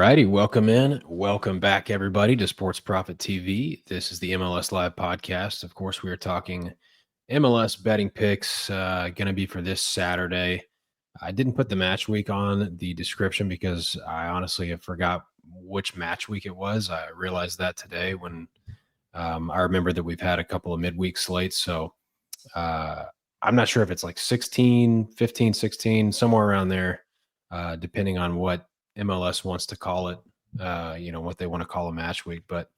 righty, welcome in. Welcome back, everybody, to Sports Profit TV. This is the MLS Live podcast. Of course, we are talking MLS betting picks, going to be for this Saturday. I didn't put the match week on the description because I honestly have forgot which match week it was. I realized that today when I remember that we've had a couple of midweek slates. So I'm not sure if it's like 16, 15, 16, somewhere around there, depending on what MLS wants to call it, what they want to call a match week. But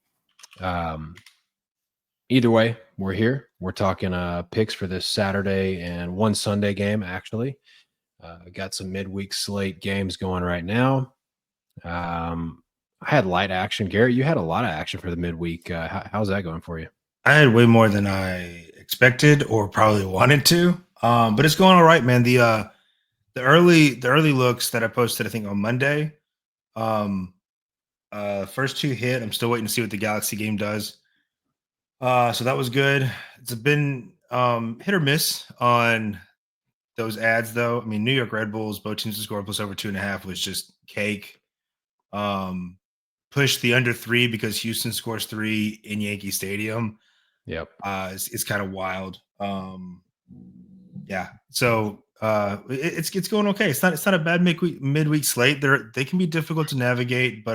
either way, we're here. We're talking picks for this Saturday and one Sunday game, actually. Got some midweek slate games going right now. I had light action. Garrett, you had a lot of action for the midweek. How's that going for you? I had way more than I expected or probably wanted to. But it's going all right, man. The early looks that I posted, I think on Monday, first two hit. I'm still waiting to see what the Galaxy game does. So that was good. It's been hit or miss on those ads, though. I mean, New York Red Bulls, both teams to score plus over 2.5 was just cake. Push the under 3 because Houston scores 3 in Yankee Stadium. Yep. It's kind of wild. Yeah. So it's going okay. It's not a bad midweek slate. They can be difficult to navigate, but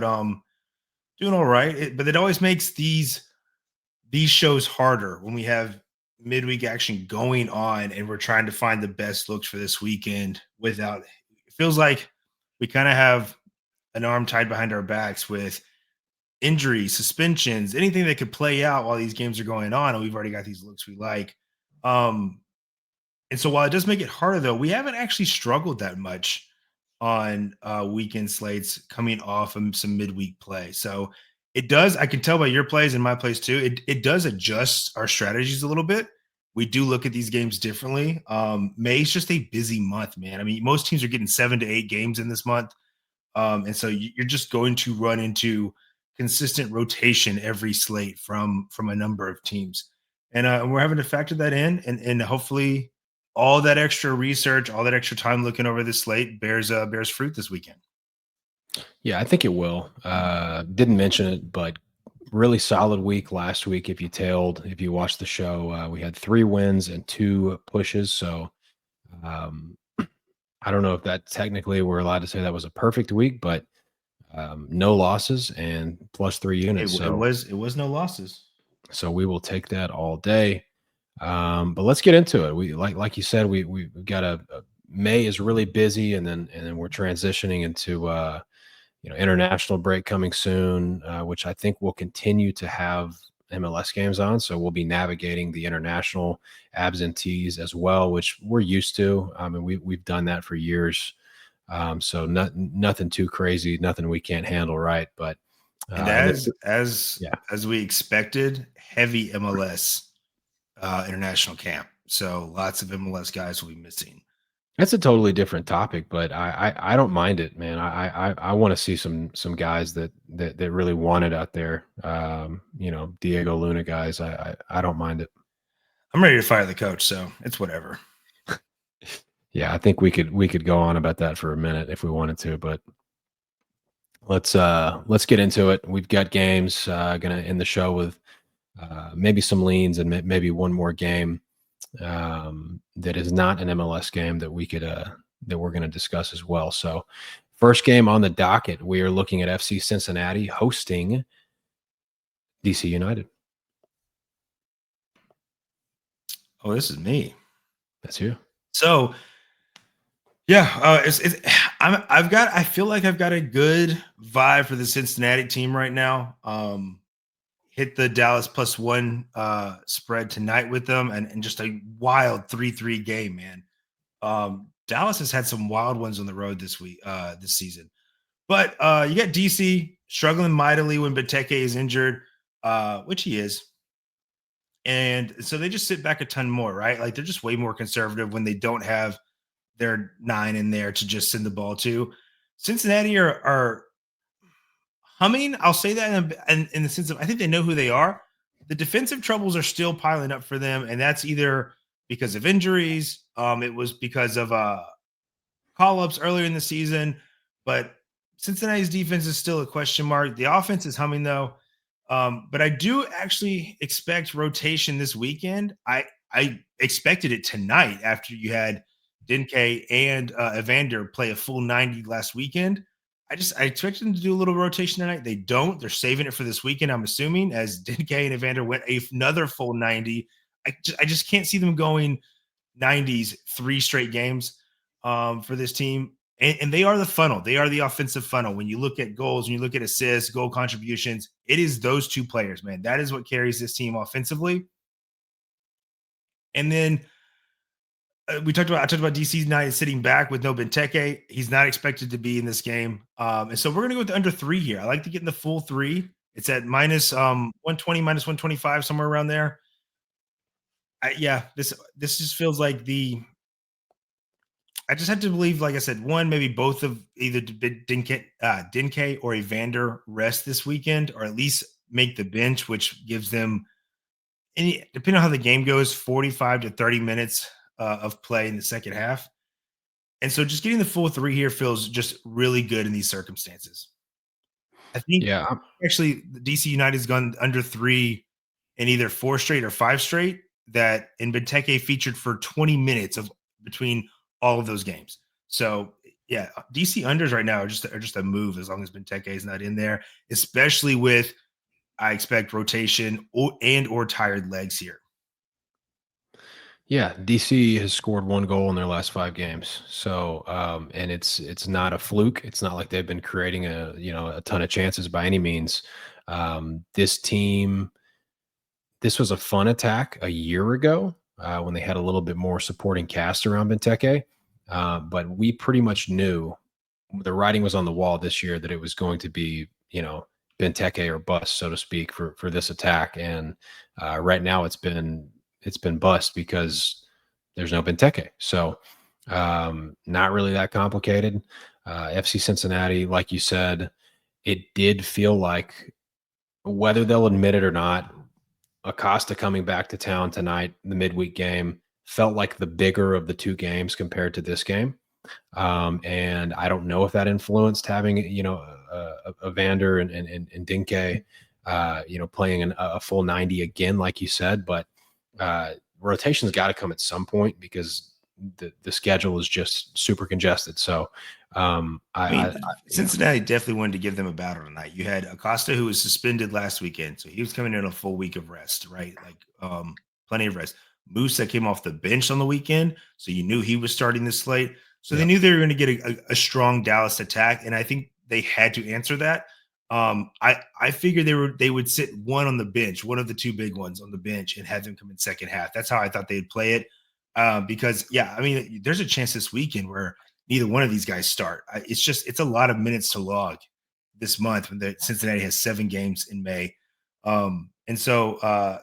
doing all right. But it always makes these shows harder when we have midweek action going on and we're trying to find the best looks for this weekend without. It feels like we kind of have an arm tied behind our backs with injuries, suspensions, anything that could play out while these games are going on, and we've already got these looks we like. And so while it does make it harder, though, we haven't actually struggled that much on weekend slates coming off of some midweek play. So it does, I can tell by your plays and my plays too, it does adjust our strategies a little bit. We do look at these games differently. May's just a busy month, man. I mean, most teams are getting 7 to 8 games in this month. And so you're just going to run into consistent rotation every slate from a number of teams. And we're having to factor that in, and hopefully all that extra research, all that extra time looking over this slate bears fruit this weekend. Yeah, I think it will. Didn't mention it, but really solid week last week. If you watched the show, we had 3 wins and 2 pushes. So I don't know if that technically we're allowed to say that was a perfect week, but no losses and plus 3 units. It was no losses. So we will take that all day. But let's get into it. We like you said, we've got a May is really busy, and then we're transitioning into international break coming soon, which I think we'll continue to have MLS games on. So we'll be navigating the international absentees as well, which we're used to. I mean, we've done that for years. So nothing too crazy, nothing we can't handle, right? But and as we expected, heavy MLS international camp. So lots of MLS guys will be missing. That's a totally different topic, but I don't mind it, man. I want to see some guys that really want it out there. Diego Luna guys. I don't mind it. I'm ready to fire the coach, so it's whatever. Yeah, I think we could go on about that for a minute if we wanted to, but let's get into it. We've got games gonna end the show with maybe some leans and maybe one more game that is not an MLS game that we could that we're going to discuss as well. So first game on the docket, we are looking at FC Cincinnati hosting DC United. Oh, this is me. That's you. So yeah, I feel like I've got a good vibe for the Cincinnati team right now. Hit the Dallas +1 spread tonight with them, and just a wild 3-3 game, man. Dallas has had some wild ones on the road this season. But you got DC struggling mightily when Benteke is injured, which he is. And so they just sit back a ton more, right? Like they're just way more conservative when they don't have their 9 in there to just send the ball to. Cincinnati are humming. I'll say that in the sense of I think they know who they are. The defensive troubles are still piling up for them, and that's either because of injuries. It was because of call-ups earlier in the season, but Cincinnati's defense is still a question mark. The offense is humming though. But I do actually expect rotation this weekend. I expected it tonight after you had Dinke and Evander play a full 90 last weekend. I expected them to do a little rotation tonight. They don't. They're saving it for this weekend, I'm assuming, as Dinke and Evander went another full 90. I just can't see them going 90s 3 straight games for this team. And they are the funnel. They are the offensive funnel. When you look at goals, when you look at assists, goal contributions, it is those 2 players, man. That is what carries this team offensively. And then I talked about DC United sitting back with no Benteke. He's not expected to be in this game. And so we're going to go with the under 3 here. I like to get in the full 3. It's at minus 120, minus 125, somewhere around there. This just feels like I just had to believe, like I said, one, maybe both of either Dinke or Evander rest this weekend, or at least make the bench, which gives them depending on how the game goes, 45 to 30 minutes of play in the second half. And so just getting the full 3 here feels just really good in these circumstances. I think actually DC United's gone under 3 in either 4 straight or 5 straight, that in Benteke featured for 20 minutes of between all of those games. So yeah, DC unders right now are just a move as long as Benteke is not in there, especially with, I expect, rotation or tired legs here. Yeah, DC has scored 1 goal in their last 5 games. So, and it's not a fluke. It's not like they've been creating a ton of chances by any means. This team, this was a fun attack a year ago when they had a little bit more supporting cast around Benteke. But we pretty much knew the writing was on the wall this year that it was going to be, Benteke or bust, so to speak, for this attack. And right now it's been bust because there's no Benteke. So not really that complicated. FC Cincinnati, like you said, it did feel like, whether they'll admit it or not, Acosta coming back to town tonight, the midweek game, felt like the bigger of the 2 games compared to this game. And I don't know if that influenced having, Evander and Dinke, playing a full 90 again, like you said, but rotation's got to come at some point because the schedule is just super congested. So Cincinnati definitely wanted to give them a battle tonight. You had Acosta, who was suspended last weekend, so he was coming in a full week of rest, right? Like plenty of rest. Musa came off the bench on the weekend, so you knew he was starting the slate. So they knew they were going to get a strong Dallas attack, and I think they had to answer that. I figured they would sit one on the bench, one of the 2 big ones on the bench, and have them come in second half. That's how I thought they'd play it. Because there's a chance this weekend where neither one of these guys start. It's a lot of minutes to log this month when Cincinnati has 7 games in May. So I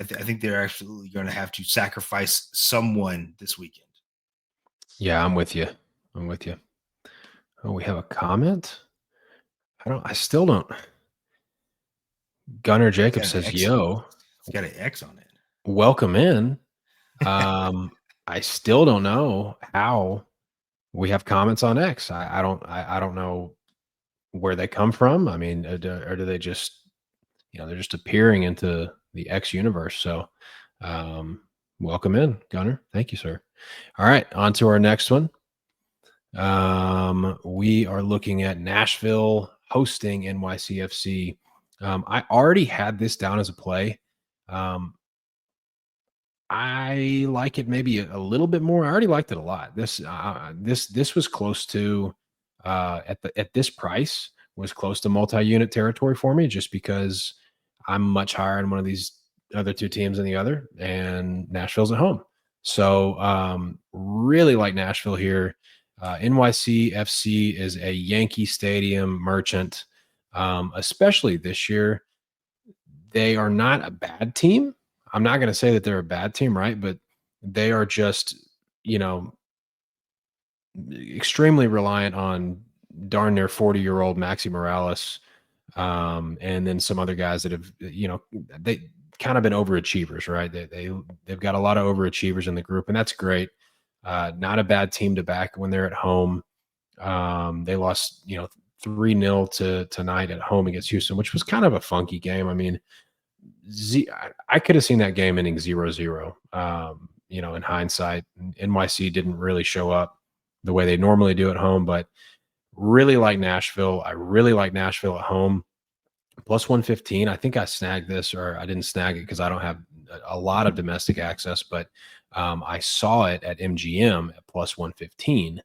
think they're absolutely going to have to sacrifice someone this weekend. Yeah, I'm with you. Oh, we have a comment. I still don't. Gunnar Jacob says, "Yo, it's got an X on it. Welcome in." I still don't know how we have comments on X. I don't know where they come from. I mean, or do they just, they're just appearing into the X universe. So, welcome in, Gunnar. Thank you, sir. All right, on to our next one. We are looking at Nashville hosting NYCFC. I already had this down as a play. I like it maybe a little bit more. I already liked it a lot. This was close to at this price was close to multi-unit territory for me, just because I'm much higher in one of these other 2 teams than the other, and Nashville's at home. So really like Nashville here. NYCFC is a Yankee Stadium merchant, especially this year. They are not a bad team. I'm not going to say that they're a bad team, right? But they are just, extremely reliant on darn near 40-year-old Maxi Morales, and then some other guys that have, they kind of been overachievers, right? They've got a lot of overachievers in the group, and that's great. Not a bad team to back when they're at home. They lost, 3-0 tonight at home against Houston, which was kind of a funky game. I mean, I could have seen that game ending 0-0. In hindsight, NYC didn't really show up the way they normally do at home, but really like Nashville. I really like Nashville at home. Plus 115. I think I snagged this, or I didn't snag it because I don't have a lot of domestic access, but I saw it at MGM at plus 115.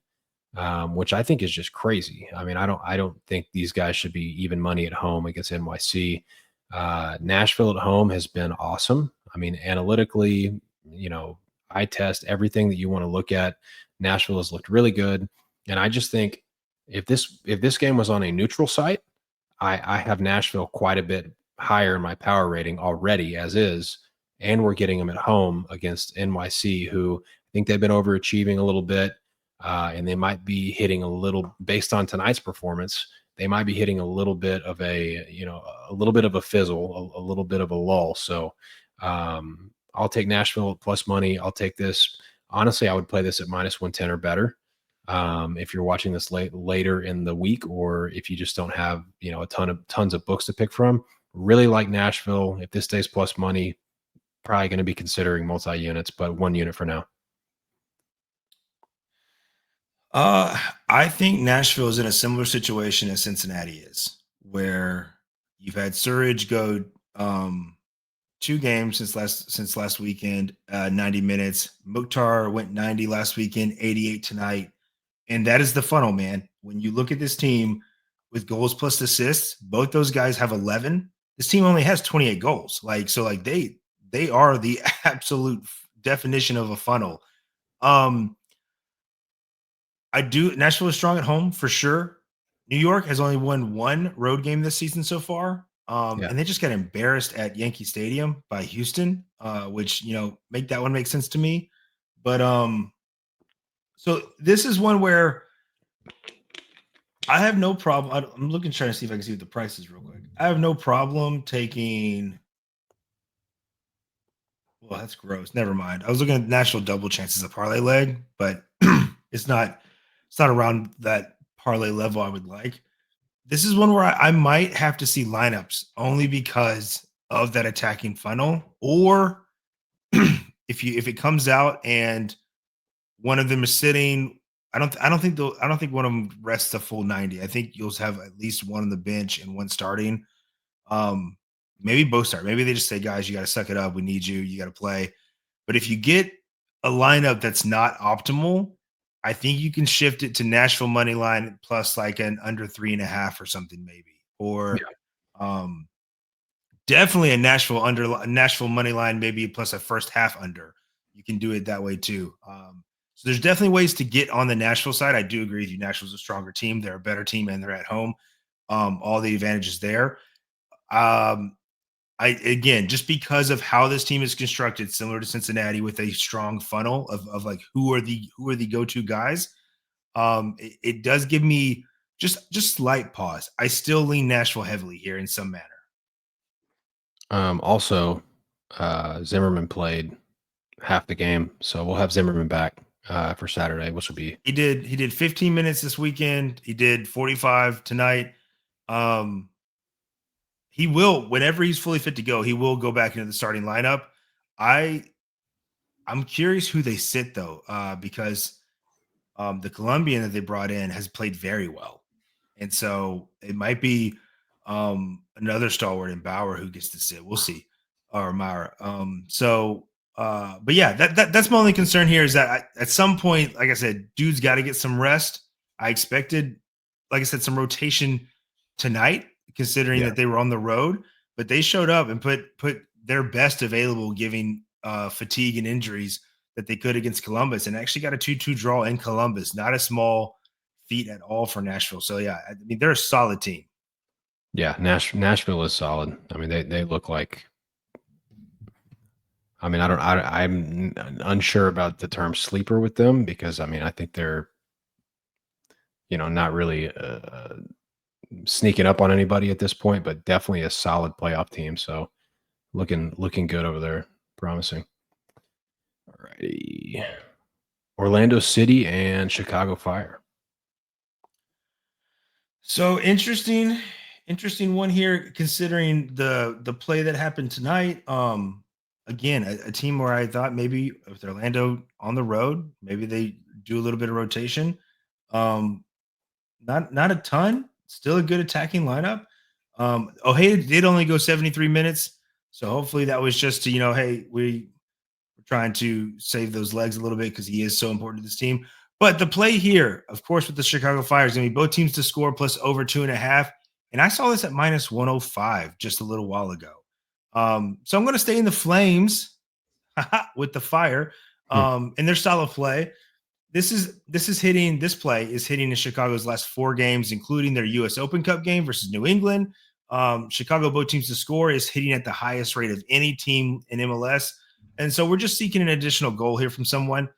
Which I think is just crazy. I mean, I don't think these guys should be even money at home against NYC. Nashville at home has been awesome. I mean, analytically, eye test everything that you want to look at. Nashville has looked really good, and I just think if this game was on a neutral site, I have Nashville quite a bit higher in my power rating already as is, and we're getting them at home against NYC, who I think they've been overachieving a little bit. And they might be hitting a little, based on tonight's performance, they might be hitting a little bit of a fizzle, a little bit of a lull. So I'll take Nashville plus money. I'll take this. Honestly, I would play this at minus 110 or better. If you're watching this later in the week, or if you just don't have, tons of books to pick from. Really like Nashville. If this stays plus money, probably going to be considering multi-units, but 1 unit for now. I think Nashville is in a similar situation as Cincinnati is, where you've had Surridge go 2 games since last weekend, 90 minutes. Mukhtar went 90 last weekend, 88 tonight. And that is the funnel, man. When you look at this team with goals plus assists, both those guys have 11. This team only has 28 goals. They are the absolute definition of a funnel. Nashville is strong at home for sure. New York has only won 1 road game this season so far. And they just got embarrassed at Yankee Stadium by Houston, which, make that one make sense to me. But so this is one where I have no problem. I'm looking, trying to see if I can see what the price is real quick. I have no problem taking. Well, that's gross. Never mind. I was looking at Nashville double chances of parlay leg, but it's not around that parlay level I would like. This is one where I might have to see lineups only because of that attacking funnel, or if it comes out and one of them is sitting, I don't think one of them rests a full 90. I think you'll have at least one on the bench and one starting. Maybe both start. Maybe they just say, guys, you got to suck it up. We need you. You got to play. But if you get a lineup that's not optimal, I think you can shift it to Nashville money line plus like an under 3.5 or something, maybe, or definitely a Nashville money line, maybe plus a first half under. You can do it that way too. So there's definitely ways to get on the Nashville side. I do agree with you. Nashville's a stronger team. They're a better team, and they're at home. All the advantages there. Again, just because of how this team is constructed, similar to Cincinnati, with a strong funnel of like who are the go-to guys, it does give me just slight pause. I still lean Nashville heavily here in some manner. Also, Zimmerman played half the game, so we'll have Zimmerman back for Saturday, which will be. He did 15 minutes this weekend. He did 45 tonight. He will, whenever he's fully fit to go, he will go back into the starting lineup. I'm curious who they sit though, because the Colombian that they brought in has played very well, and so it might be another stalwart in Bauer who gets to sit. We'll see, or Mara. But yeah, that's my only concern here is that at some point, like I said, dude's got to get some rest. I expected, like I said, some rotation tonight, considering that they were on the road, but they showed up and put their best available, giving fatigue and injuries that they could against Columbus, and actually got a 2-2 draw in Columbus. Not a small feat at all for Nashville. So yeah, I mean, they're a solid team. Yeah, Nashville is solid. I mean, they look like. I mean, I'm unsure about the term sleeper with them, because I mean, I think they're, not really sneaking up on anybody at this point, but definitely a solid playoff team. So looking good over there, promising. All righty, Orlando City and Chicago Fire. So interesting one here, considering the play that happened tonight. Again, a team where I thought maybe with Orlando on the road, maybe they do a little bit of rotation. Um, not a ton, still a good attacking lineup. Ojeda did only go 73 minutes, so hopefully that was just to, hey, we're trying to save those legs a little bit because he is so important to this team. But the play here, of course, with the Chicago Fire is going to be both teams to score plus over 2.5. And I saw this at minus 105 just a little while ago. So I'm going to stay in the Flames with the Fire and their style of play. This play is hitting in Chicago's last 4 games, including their U.S. Open Cup game versus New England. Chicago, both teams to score, is hitting at the highest rate of any team in MLS. And so we're just seeking an additional goal here from someone.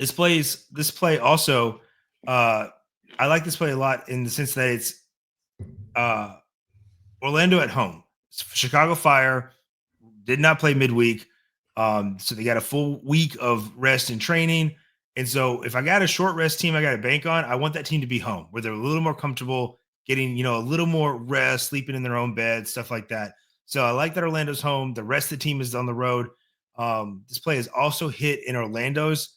This play also, I like this play a lot in the sense that it's Orlando at home. Chicago Fire did not play midweek. So they got a full week of rest and training. And so if I got a short rest team I got to bank on, I want that team to be home where they're a little more comfortable getting, a little more rest, sleeping in their own bed, stuff like that. So I like that Orlando's home. The rest of the team is on the road. This play has also hit in Orlando's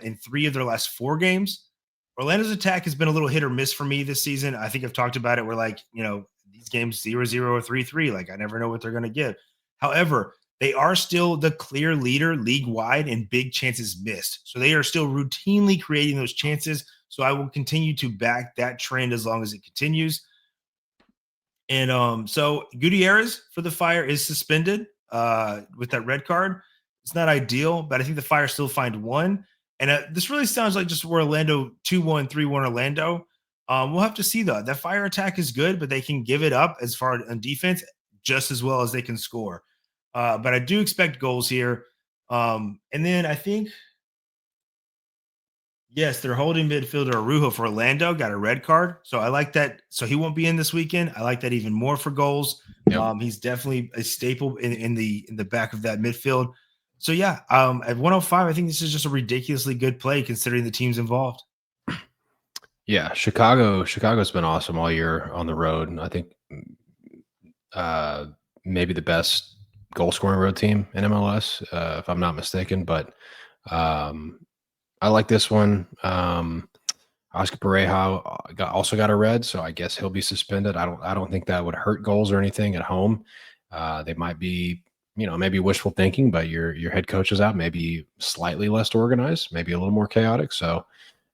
in 3 of their last 4 games. Orlando's attack has been a little hit or miss for me this season. I think I've talked about it. We're like, these games 0-0 or 3-3. Like I never know what they're going to give. However, they are still the clear leader league-wide in big chances missed. So they are still routinely creating those chances. So I will continue to back that trend as long as it continues. And so Gutierrez for the Fire is suspended with that red card. It's not ideal, but I think the Fire still find one. And this really sounds like just Orlando 2-1, 3-1 Orlando. We'll have to see, though. That Fire attack is good, but they can give it up as far as on defense just as well as they can score. But I do expect goals here. And then I think, yes, they're holding midfielder Araujo for Orlando, got a red card. So I like that. So he won't be in this weekend. I like that even more for goals. Yep. He's definitely a staple in the back of that midfield. So yeah, at 105, I think this is just a ridiculously good play considering the teams involved. Yeah, Chicago's been awesome all year on the road. And I think maybe the best goal scoring road team in MLS, if I'm not mistaken. But I like this one. Oscar Pareja also got a red, so I guess he'll be suspended. I don't think that would hurt goals or anything at home. They might be, maybe wishful thinking, but your head coach is out, maybe slightly less organized, maybe a little more chaotic. So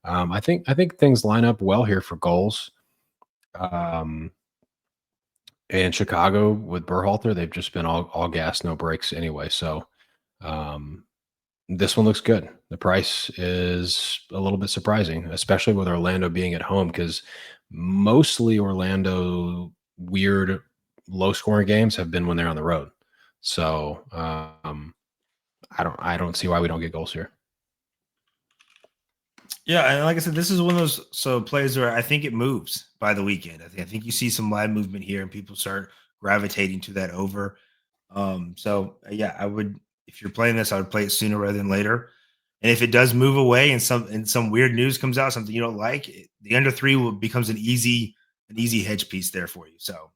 I think things line up well here for goals. And Chicago with Berhalter, they've just been all gas, no brakes anyway. So this one looks good. The price is a little bit surprising, especially with Orlando being at home, because mostly Orlando weird low scoring games have been when they're on the road. So I don't see why we don't get goals here. Yeah, and like I said, this is one of those plays where I think it moves by the weekend. I think you see some live movement here, and people start gravitating to that over. So yeah, I would, if you're playing this, I would play it sooner rather than later. And if it does move away and some weird news comes out, something you don't like, the under 3 becomes an easy hedge piece there for you. So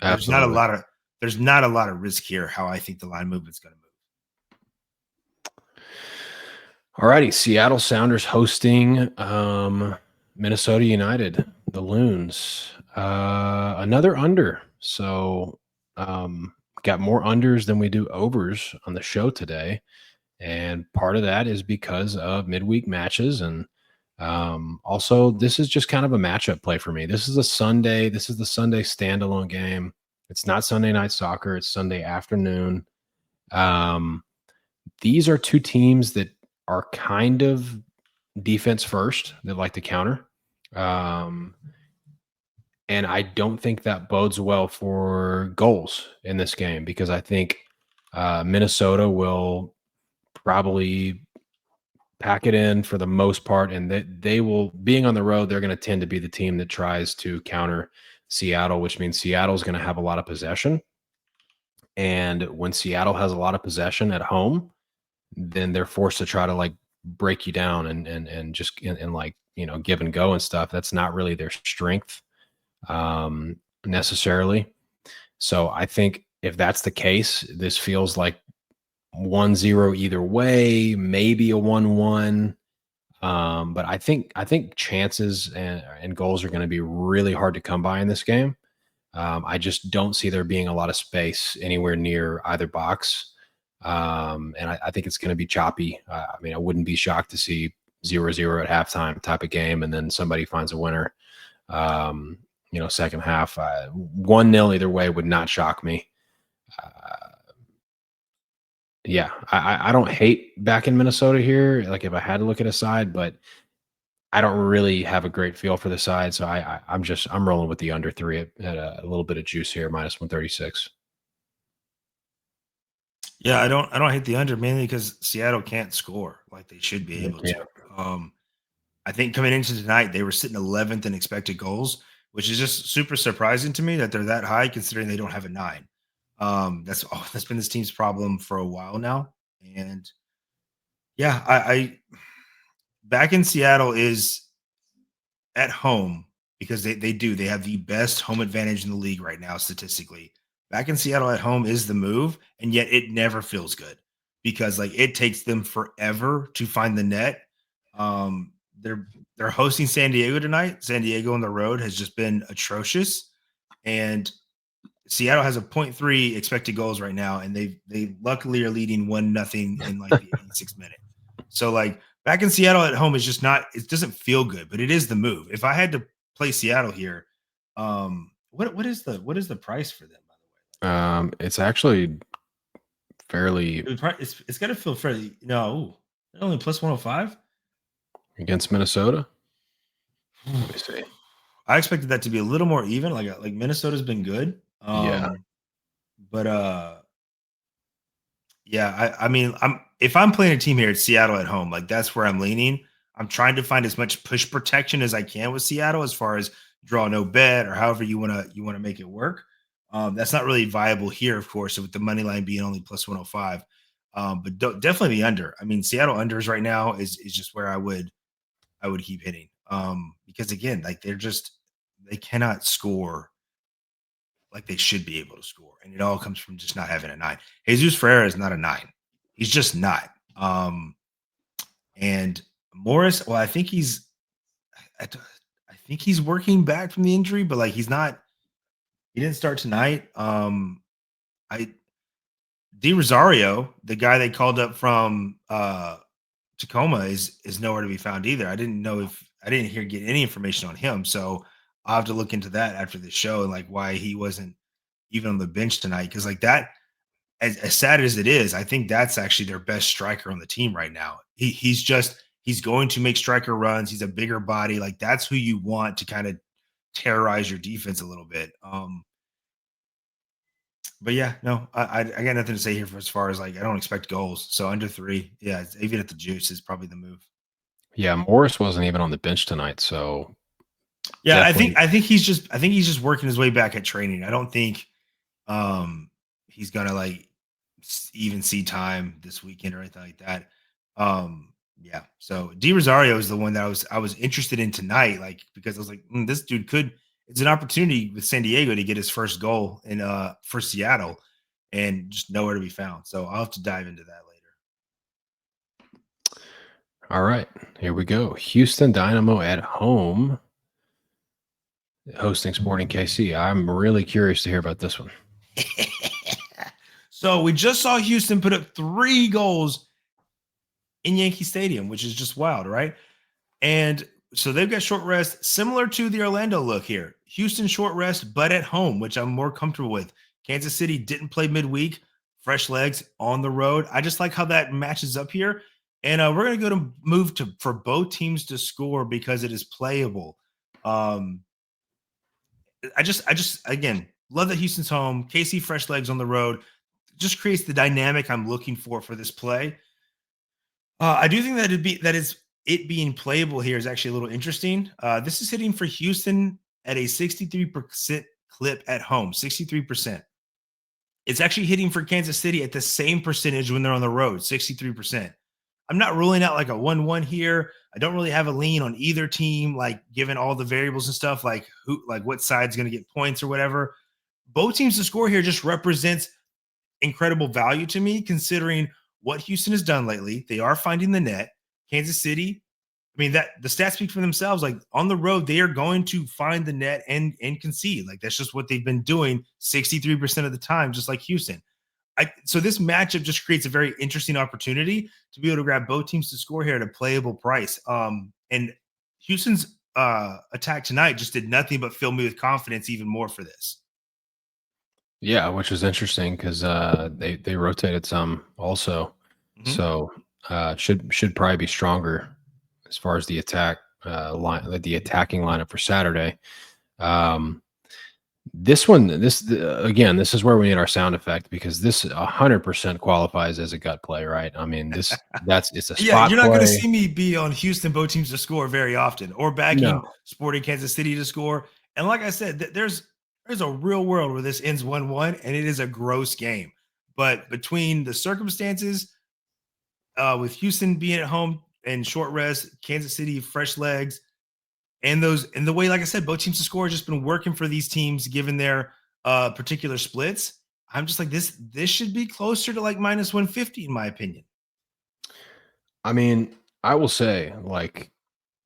there's not a lot of risk here. How I think the line movement's going to move. All righty, Seattle Sounders hosting Minnesota United, the Loons. Another under. So got more unders than we do overs on the show today. And part of that is because of midweek matches. And also, this is just kind of a matchup play for me. This is a Sunday. This is the Sunday standalone game. It's not Sunday night soccer. It's Sunday afternoon. These are 2 teams that are kind of defense first. They like to counter. And I don't think that bodes well for goals in this game, because I think Minnesota will probably pack it in for the most part, and they will, being on the road, they're going to tend to be the team that tries to counter Seattle, which means Seattle's going to have a lot of possession. And when Seattle has a lot of possession at home, then they're forced to try to like break you down and just and like give and go and stuff. That's not really their strength necessarily. So I think if that's the case, this feels like 1-0 either way, maybe a 1-1. But I think chances and goals are going to be really hard to come by in this game. I just don't see there being a lot of space anywhere near either box. And I think it's going to be choppy. I mean, I wouldn't be shocked to see 0-0 at halftime type of game, and then somebody finds a winner. Second half, 1-0 either way would not shock me. Yeah, I don't hate back in Minnesota here. Like if I had to look at a side, but I don't really have a great feel for the side, so I'm rolling with the under 3 at a little bit of juice here, -136. Yeah, I don't hate the under mainly because Seattle can't score like they should be able to. I think coming into tonight, they were sitting 11th in expected goals, which is just super surprising to me that they're that high considering they don't have a 9. That's been this team's problem for a while now. And yeah, I back in Seattle is at home because they have the best home advantage in the league right now statistically. Back in Seattle at home is the move, and yet it never feels good because like it takes them forever to find the net. They're hosting San Diego tonight. San Diego on the road has just been atrocious, and Seattle has a 0.3 expected goals right now, and they luckily are leading 1-0 in like the 86th minute. So like back in Seattle at home is just not. It doesn't feel good, but it is the move. If I had to play Seattle here, what is the price for them? It's actually fairly. It's got to feel fairly. No, only +105 against Minnesota. Let me see. I expected that to be a little more even. Like Minnesota's been good. But yeah, I mean, if I'm playing a team here at Seattle at home, like that's where I'm leaning. I'm trying to find as much push protection as I can with Seattle, as far as draw no bet or however you want to make it work. That's not really viable here, of course, with the money line being only +105. But definitely the under. I mean, Seattle unders right now is just where I would keep hitting. Because again, like they cannot score like they should be able to score, and it all comes from just not having a 9. Jesus Ferreira is not a 9. He's just not. And Morris, well, I think he's working back from the injury, but like he's not. He didn't start tonight. Di Rosario, the guy they called up from Tacoma, is nowhere to be found either. I didn't get any information on him, so I'll have to look into that after the show and like why he wasn't even on the bench tonight. Because like that, as sad as it is, I think that's actually their best striker on the team right now. He's going to make striker runs. He's a bigger body. Like that's who you want to kind of terrorize your defense a little bit. But yeah, no, I got nothing to say here as far as like I don't expect goals. So under 3, yeah, even at the juice is probably the move. Yeah, Morris wasn't even on the bench tonight, so yeah, definitely. I think he's just working his way back at training. I don't think he's gonna like even see time this weekend or anything like that. Yeah, so Di Rosario is the one that I was interested in tonight, like because I was like, this dude it's an opportunity with San Diego to get his first goal in for Seattle, and just nowhere to be found. So I'll have to dive into that later. All right, here we go. Houston Dynamo at home, hosting Sporting KC. I'm really curious to hear about this one. So we just saw Houston put up 3 goals in Yankee Stadium, which is just wild, right? And so they've got short rest, similar to the Orlando look here. Houston short rest, but at home, which I'm more comfortable with. Kansas City didn't play midweek, fresh legs on the road. I just like how that matches up here. And we're going to go to move for both teams to score because it is playable. I just again love that Houston's home. KC fresh legs on the road just creates the dynamic I'm looking for this play. I do think that it being playable here is actually a little interesting. This is hitting for Houston at a 63% clip at home, 63%. It's actually hitting for Kansas City at the same percentage when they're on the road, 63%. I'm not ruling out like a 1-1 here. I don't really have a lean on either team, like given all the variables and stuff, like what side's going to get points or whatever. Both teams to score here just represents incredible value to me, considering what Houston has done lately. They are finding the net. Kansas City, I mean, that the stats speak for themselves. Like on the road, they are going to find the net and concede. Like that's just what they've been doing 63% of the time, just like Houston. So this matchup just creates a very interesting opportunity to be able to grab both teams to score here at a playable price. And Houston's attack tonight just did nothing but fill me with confidence even more for this. Yeah, which is interesting because they rotated some also, so should probably be stronger as far as the attack line, the attacking lineup for Saturday. This is where we need our sound effect, because this 100% qualifies as a gut play, right? I mean, it's a spot yeah. You're not going to play. see me be on Houston both teams to score very often, or backing No. Sporting Kansas City to score. And like I said, there's a real world where this ends 1-1, and it is a gross game. But between the circumstances, with Houston being at home and short rest, Kansas City fresh legs, and the way, like I said, both teams to score has just been working for these teams given their particular splits. I'm just like, this should be closer to like -150 in my opinion. I mean, I will say, like,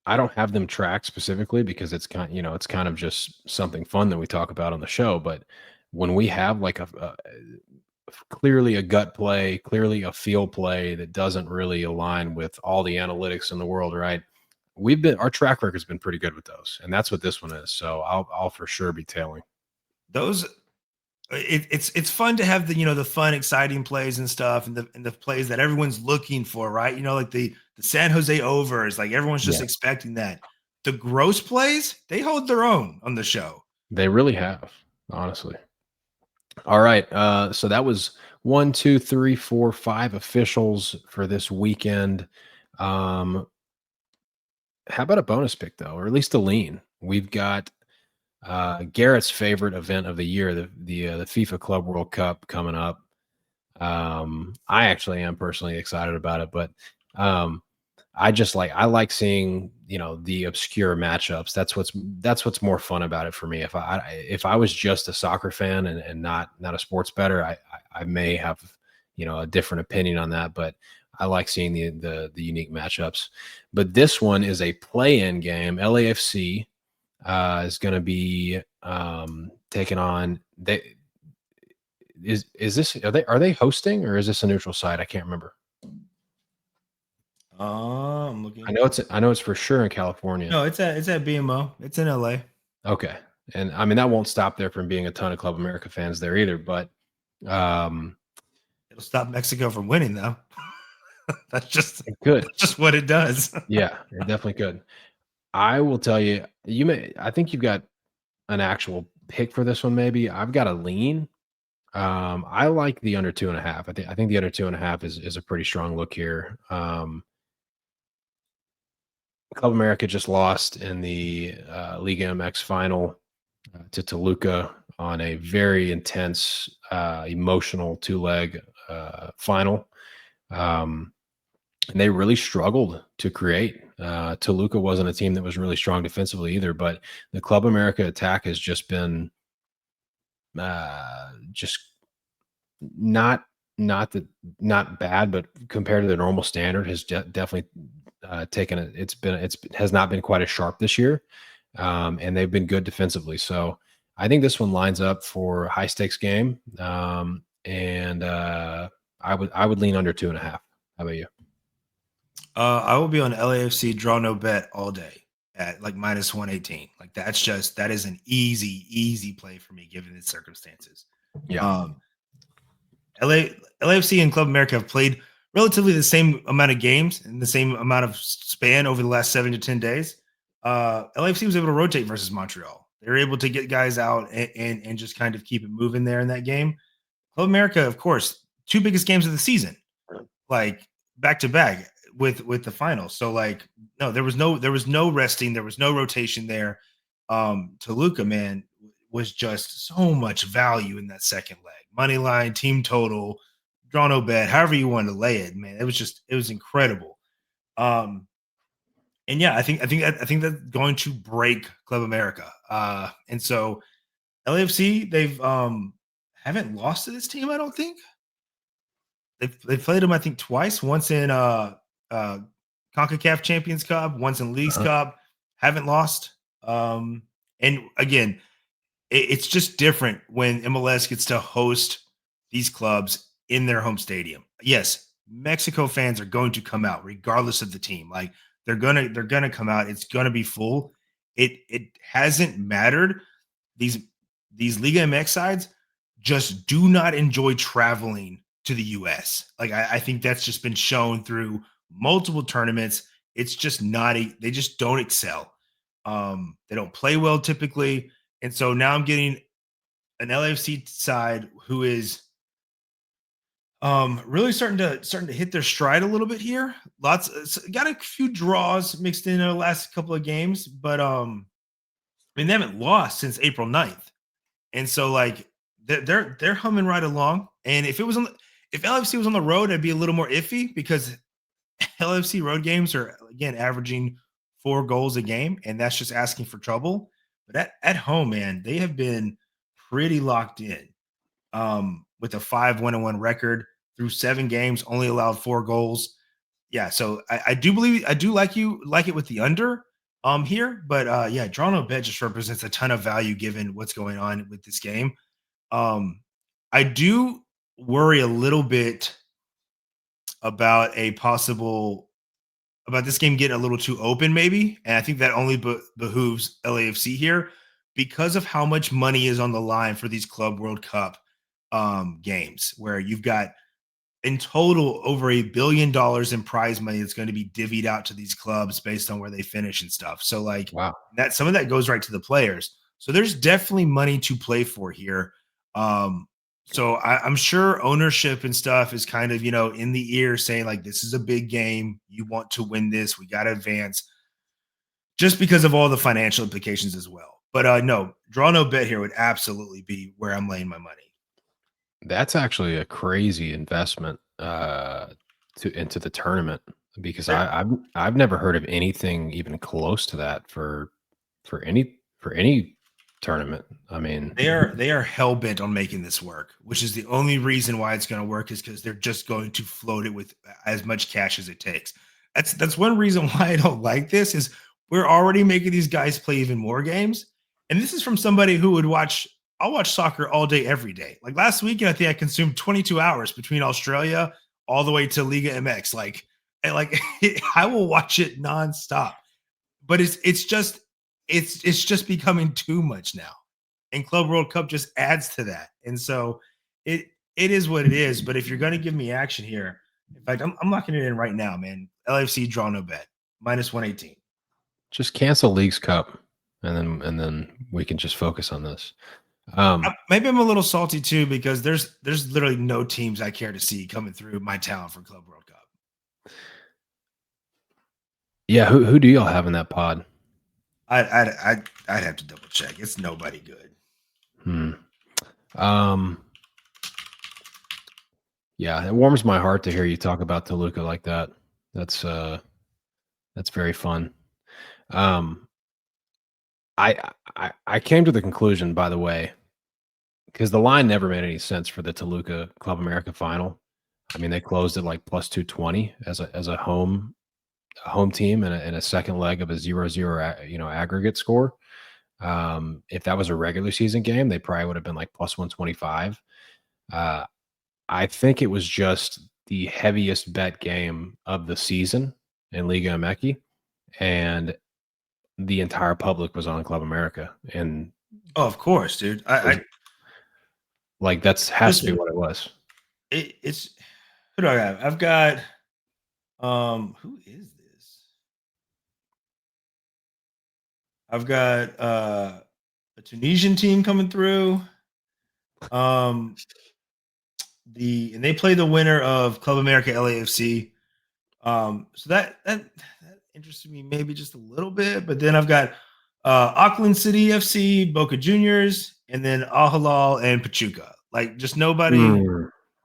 I don't have them tracked specifically because it's kind of just something fun that we talk about on the show. But when we have like clearly a gut play, clearly a feel play that doesn't really align with all the analytics in the world, right? Our track record has been pretty good with those, and that's what this one is. So I'll for sure be tailing those. It's fun to have the fun, exciting plays and stuff, and the plays that everyone's looking for, right? Like the San Jose overs, like everyone's just expecting that. The gross plays, they hold their own on the show. They really have, honestly. All right, so that was 1, 2, 3, 4, 5 officials for this weekend. How about a bonus pick, though, or at least a lean? We've got Garrett's favorite event of the year, the FIFA Club World Cup coming up. I actually am personally excited about it, but I like seeing the obscure matchups. That's what's more fun about it for me. If I was just a soccer fan and not a sports bettor, I may have a different opinion on that, but I like seeing the unique matchups. But this one is a play-in game. LAFC is going to be taking on. Are they hosting, or is this a neutral site? I can't remember. I'm looking. I know it's for sure in California. No, it's at BMO. It's in LA. Okay, and I mean that won't stop there from being a ton of Club America fans there either. But it'll stop Mexico from winning, though. That's just what it does. Yeah, it definitely could. I will tell you, I think you've got an actual pick for this one. Maybe I've got a lean. I like the under 2.5. I think the under 2.5 is a pretty strong look here. Club America just lost in the Liga MX final to Toluca on a very intense, emotional 2-leg final. And they really struggled to create. Toluca wasn't a team that was really strong defensively either, but the Club America attack has just been just not bad, but compared to the normal standard has definitely taken it. It has not been quite as sharp this year, and they've been good defensively. So I think this one lines up for a high stakes game, and I would lean under 2.5. How about you? I will be on LAFC draw no bet all day at like -118. Like that is an easy play for me given the circumstances. Yeah. LAFC and Club America have played relatively the same amount of games in the same amount of span over the last 7 to 10 days. LAFC was able to rotate versus Montreal. They were able to get guys out and just kind of keep it moving there in that game. Club America, of course, 2 biggest games of the season, like back to back with the final. So like, no, there was no resting. There was no rotation there. Toluca, man, was just so much value in that second leg. Money line, team total, draw no bet, however you want to lay it, man. It was incredible. And yeah, I think that's going to break Club America. And so LAFC, they've haven't lost to this team, I don't think. They've played them, I think, twice. Once in CONCACAF Champions Cup, once in Leagues Cup. Haven't lost. And again, it's just different when MLS gets to host these clubs in their home stadium. Yes, Mexico fans are going to come out regardless of the team. Like they're gonna come out. It's gonna be full. It hasn't mattered. These Liga MX sides just do not enjoy traveling to the US. Like I think that's just been shown through multiple tournaments. It's just not they just don't excel. They don't play well typically. And so now I'm getting an LAFC side who is really starting to hit their stride a little bit here. Got a few draws mixed in the last couple of games, but I mean they haven't lost since April 9th. And so like they're humming right along. And if LAFC was on the road, I'd be a little more iffy because LAFC road games are again averaging 4 goals a game, and that's just asking for trouble. But at home, man, they have been pretty locked in with a 5-1-1 record through 7 games, only allowed 4 goals. Yeah, so I do like it with the under here, but yeah, draw no bet just represents a ton of value given what's going on with this game. I do worry a little bit about about this game getting a little too open, maybe. And I think that only behooves LAFC here because of how much money is on the line for these Club World Cup games, where you've got in total over $1 billion in prize money that's going to be divvied out to these clubs based on where they finish and stuff. So like wow, that some of that goes right to the players. So there's definitely money to play for here. So I'm sure ownership and stuff is kind of, in the ear saying like, this is a big game. You want to win this. We got to advance just because of all the financial implications as well. But no, draw no bet here would absolutely be where I'm laying my money. that's actually a crazy investment into the tournament because I've never heard of anything even close to that for any tournament. I mean, they are hell bent on making this work, which is the only reason why it's going to work is because they're just going to float it with as much cash as it takes. That's one reason why I don't like this is we're already making these guys play even more games. And this is from somebody who I'll watch soccer all day, every day. Like last weekend, I think I consumed 22 hours between Australia all the way to Liga MX. I will watch it nonstop. But it's just becoming too much now. And Club World Cup just adds to that. And so it is what it is. But if you're going to give me action here, in fact, I'm locking it in right now, man. LAFC draw no bet, -118. just cancel Leagues Cup, and then we can just focus on this. Maybe I'm a little salty too because there's literally no teams I care to see coming through my town for Club World Cup. Yeah, who do y'all have in that pod? I'd have to double check. It's nobody good. Yeah, it warms my heart to hear you talk about Toluca like that. That's very fun. I came to the conclusion, by the way, because the line never made any sense for the Toluca Club America final. I mean, they closed at like +220 as a home team and a second leg of a 0-0 aggregate score. If that was a regular season game, they probably would have been like +125. I think it was just the heaviest bet game of the season in Liga MX, and the entire public was on Club America. And oh, of course, dude. Like that's has to be what it was. It's who do I have? I've got who is this? I've got a Tunisian team coming through. And they play the winner of Club America LAFC. So that interested me maybe just a little bit, but then I've got Auckland City FC, Boca Juniors, and then Al Hilal and Pachuca. Like just nobody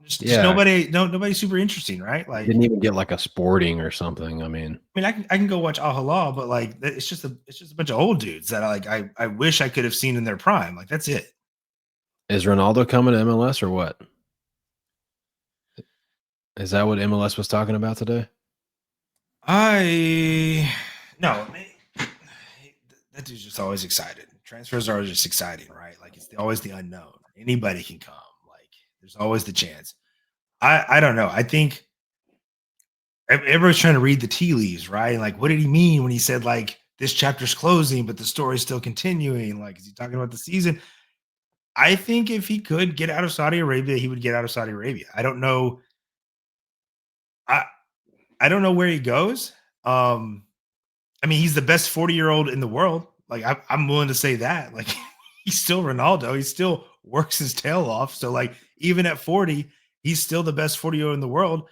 Just nobody super interesting, right? Like, didn't even get like a Sporting or something. I mean, I can go watch Al Hilal, but like it's just a bunch of old dudes that I wish I could have seen in their prime. Like that's it. is Ronaldo coming to MLS or what? Is that what MLS was talking about today? No, that dude's just always excited. Transfers are just exciting, right? Like it's always the unknown. Anybody can come. Like there's always the chance. I don't know. I think everybody's trying to read the tea leaves, right? Like, what did he mean when he said like this chapter's closing, but the story's still continuing? Like, is he talking about the season? I think if he could get out of Saudi Arabia, he would get out of Saudi Arabia. I don't know. I don't know where he goes. I mean, he's the best 40-year-old in the world. Like, I'm willing to say that. Like, he's still Ronaldo. He still works his tail off. So, like, even at 40, he's still the best 40-year-old in the world.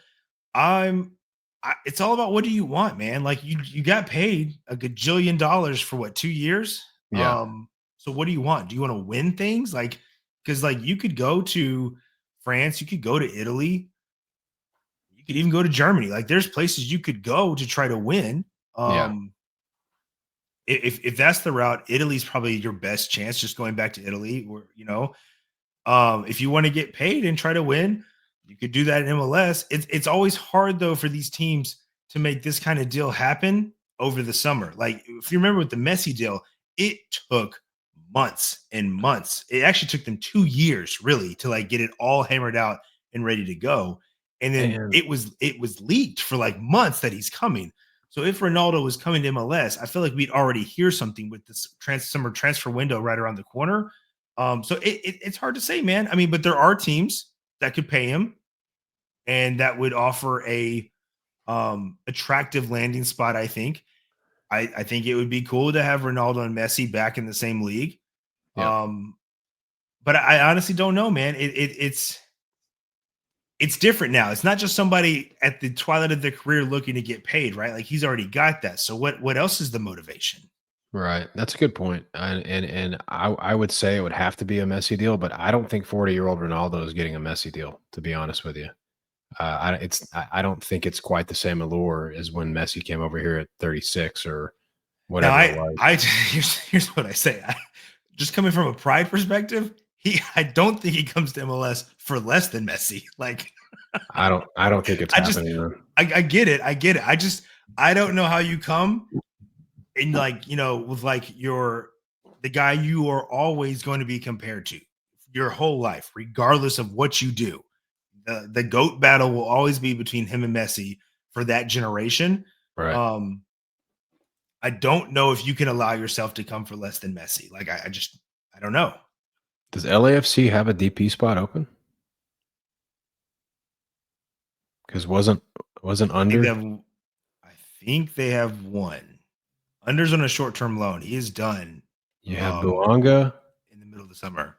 It's all about what do you want, man? Like, you got paid a gajillion dollars for what, 2 years? Yeah. So what do you want? Do you want to win things? Like, because like you could go to France, you could go to Italy, you could even go to Germany. Like, there's places you could go to try to win. Yeah. If that's the route, Italy's probably your best chance. Just going back to Italy, or if you want to get paid and try to win, you could do that in MLS. It's always hard though for these teams to make this kind of deal happen over the summer. Like if you remember with the Messi deal, it took months and months. It actually took them 2 years really to like get it all hammered out and ready to go. And then it was leaked for like months that he's coming. So if Ronaldo was coming to MLS, I feel like we'd already hear something with this summer transfer window right around the corner. So it's hard to say, man. I mean, but there are teams that could pay him and that would offer a attractive landing spot. I think. I think it would be cool to have Ronaldo and Messi back in the same league. Yeah. But I honestly don't know, man. It's different now. It's not just somebody at the twilight of their career looking to get paid, right? Like he's already got that. So what else is the motivation? Right. That's a good point. And I would say it would have to be a Messi deal, but I don't think 40-year-old Ronaldo is getting a Messi deal, to be honest with you. I don't think it's quite the same allure as when Messi came over here at 36 or whatever it was. Here's what I say. Just coming from a pride perspective, I don't think he comes to MLS for less than Messi. Like I don't think it's happening. I get it. I don't know how you come and like, with like the guy you are always going to be compared to your whole life, regardless of what you do. The GOAT battle will always be between him and Messi for that generation. Right. I don't know if you can allow yourself to come for less than Messi. Like I don't know. Does LAFC have a DP spot open? Because wasn't Under? I think they have one. Under's on a short-term loan. He is done. You have Buanga in the middle of the summer.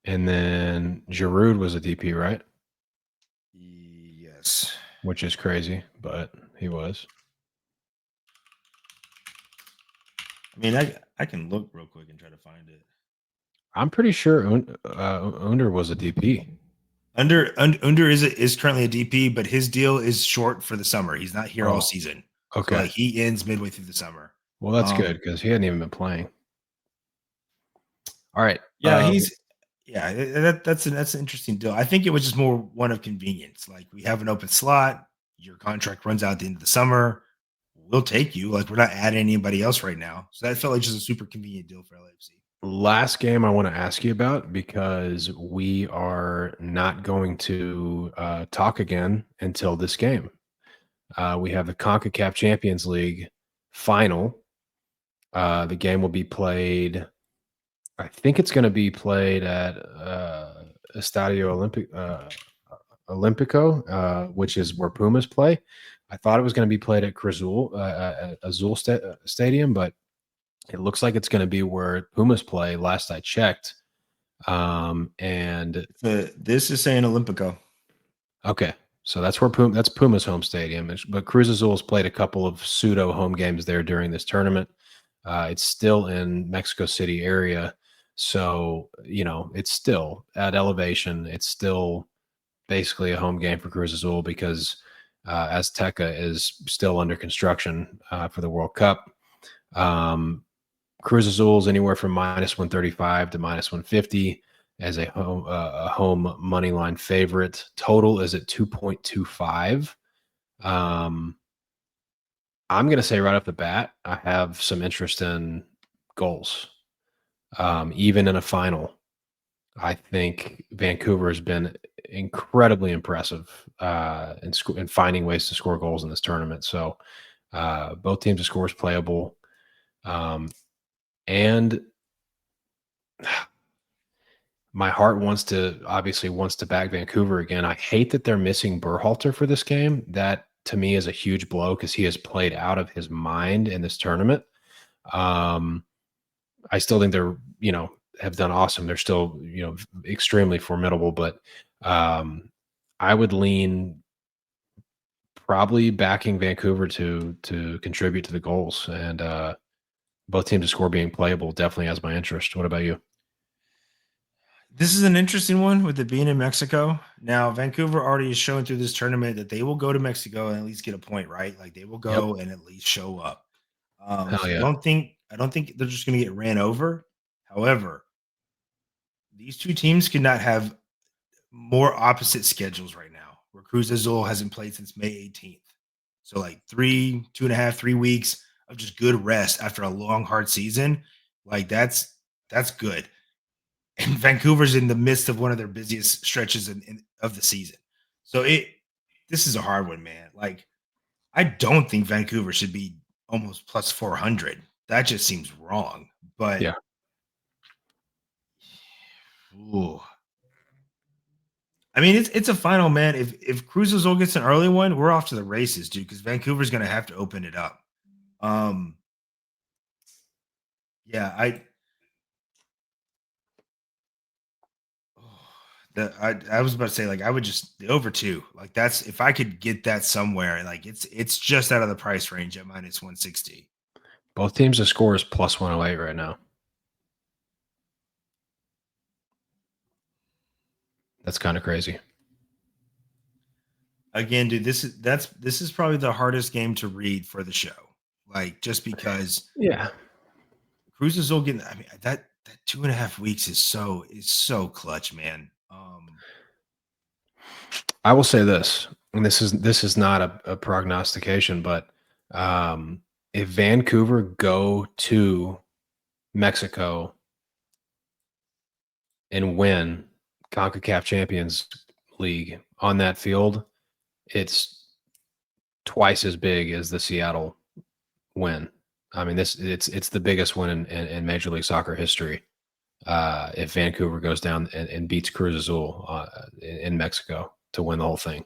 And then Giroud was a DP, right? Yes. Which is crazy, but he was. I mean, I can look real quick and try to find it. I'm pretty sure Under was a DP. Under is currently a DP, but his deal is short for the summer. He's not here all season. Okay. So like he ends midway through the summer. Well, that's good because he hadn't even been playing. All right. Yeah, that's an interesting deal. I think it was just more one of convenience. Like we have an open slot, your contract runs out at the end of the summer. We'll take you. Like we're not adding anybody else right now. So that felt like just a super convenient deal for LAFC. Last game I want to ask you about because we are not going to talk again until this game. We have the CONCACAF Champions League final. The game will be played. I think it's going to be played at Estadio Olimpico, which is where Pumas play. I thought it was going to be played at Azul Stadium, but it looks like it's going to be where Pumas play. Last I checked, and this is saying Olimpico. Okay, so that's where that's Pumas' home stadium. But Cruz Azul's played a couple of pseudo home games there during this tournament. It's still in Mexico City area, so it's still at elevation. It's still basically a home game for Cruz Azul because Azteca is still under construction for the World Cup. Cruz Azul is anywhere from -135 to -150 as a home money line favorite. Total is at 2.25. I'm going to say right off the bat, I have some interest in goals. Even in a final, I think Vancouver has been incredibly impressive in finding ways to score goals in this tournament. So both teams' to score is playable. And my heart obviously wants to back Vancouver again. I hate that they're missing Berhalter for this game. That to me is a huge blow because he has played out of his mind in this tournament. I still think they're, have done awesome. They're still, extremely formidable, but I would lean probably backing Vancouver to contribute to the goals, and both teams to score being playable definitely has my interest. What about you? This is an interesting one with it being in Mexico. Now, Vancouver already is showing through this tournament that they will go to Mexico and at least get a point, right? Like they will Yep. go and at least show up. Hell So yeah. I don't think they're just going to get ran over. However, these two teams could not have more opposite schedules right now. Where Cruz Azul hasn't played since May 18th, so like 2.5, 3 weeks of just good rest after a long, hard season. Like that's good. And Vancouver's in the midst of one of their busiest stretches of the season. So this is a hard one, man. Like I don't think Vancouver should be almost plus 400. That just seems wrong. But Yeah. ooh, I mean, it's a final, man. If Cruz Azul gets an early one, we're off to the races, dude. Because Vancouver's going to have to open it up. Um, yeah, I was about to say, like, I would just the over two. Like, that's if I could get that somewhere, like it's just out of the price range at -160. Both teams to score is plus 108 right now. That's kind of crazy. Again, dude, this is probably the hardest game to read for the show. Like, just because Yeah. Cruz Azul getting, I mean, that 2.5 weeks is so clutch, man. I will say this, and this is not a prognostication, but if Vancouver go to Mexico and win CONCACAF Champions League on that field, it's twice as big as the Seattle win. I mean, it's the biggest win in Major League Soccer history. If Vancouver goes down and beats Cruz Azul in Mexico to win the whole thing.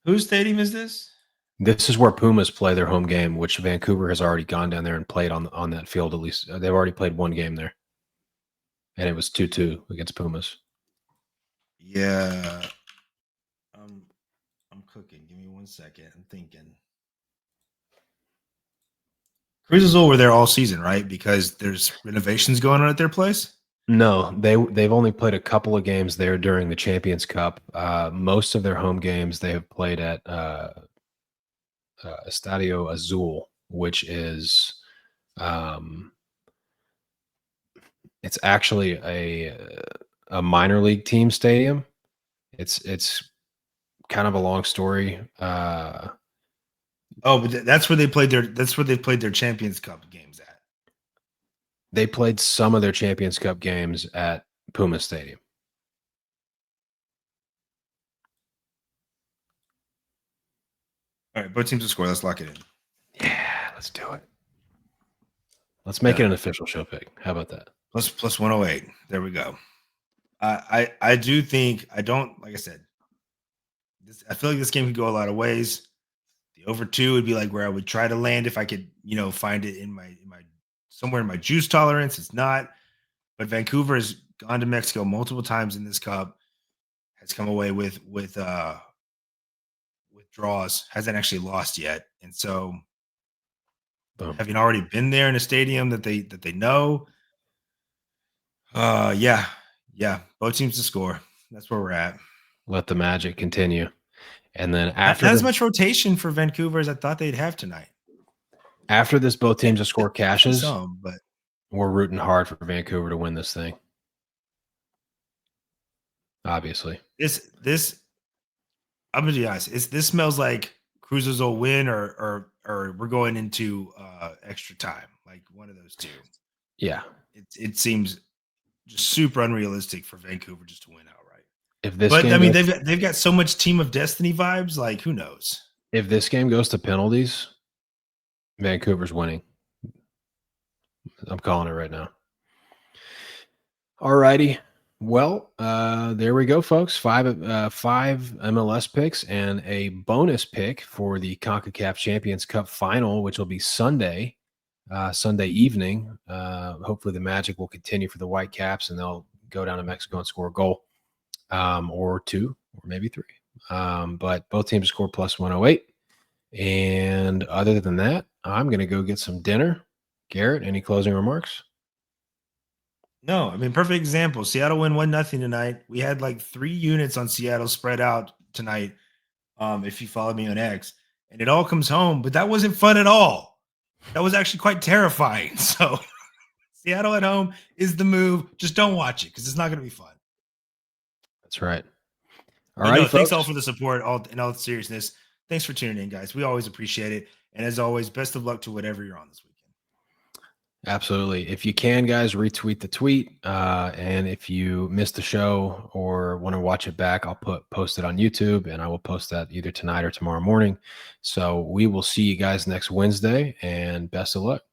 Whose stadium is this? This is where Pumas play their home game, which Vancouver has already gone down there and played on that field. At least they've already played one game there, and it was 2-2 against Pumas. Yeah, I'm cooking. Give me 1 second. I'm thinking. Cruz Azul were there all season, right? Because there's renovations going on at their place. No, they've only played a couple of games there during the Champions Cup. Most of their home games they have played at Estadio Azul, which is it's actually a minor league team stadium. It's kind of a long story. But that's where they played their Champions Cup games at. They played some of their Champions Cup games at Puma Stadium. All right, both teams to score. Let's lock it in. Yeah, let's do it. Let's make it an official show pick. How about that? Plus 108. There we go. I do think like I said, I feel like this game could go a lot of ways. The over 2 would be like where I would try to land if I could, find it in my somewhere in my juice tolerance. It's not, but Vancouver has gone to Mexico multiple times in this cup, has come away with draws, hasn't actually lost yet, and so having already been there in a stadium that they know, yeah, both teams to score. That's where we're at. let the magic continue. And then not after as much rotation for Vancouver as I thought they'd have tonight. After this, both teams to score cashes. But we're rooting hard for Vancouver to win this thing. Obviously, this I'm gonna be honest. This smells like Cruisers will win, or we're going into extra time. Like one of those two. Yeah, it seems just super unrealistic for Vancouver just to win outright. If this, but I mean, they've got so much Team of Destiny vibes. Like, who knows? If this game goes to penalties, Vancouver's winning. I'm calling it right now. All righty. Well, there we go, folks. Five MLS picks and a bonus pick for the CONCACAF Champions Cup final, which will be Sunday evening. Hopefully the magic will continue for the Whitecaps, and they'll go down to Mexico and score a goal, or two, or maybe three. But both teams score plus 108. And other than that, I'm going to go get some dinner. Garrett, any closing remarks? No, I mean, perfect example. Seattle win 1-0 tonight. We had like 3 units on Seattle spread out tonight. If you follow me on X, and it all comes home, but that wasn't fun at all. That was actually quite terrifying. So Seattle at home is the move. Just don't watch it because it's not going to be fun. That's right. All right. Thanks all for the support. In all seriousness, thanks for tuning in, guys. We always appreciate it. And as always, best of luck to whatever you're on this weekend. Absolutely. If you can, guys, retweet the tweet. And if you missed the show or want to watch it back, I'll post it on YouTube, and I will post that either tonight or tomorrow morning. So we will see you guys next Wednesday, and best of luck.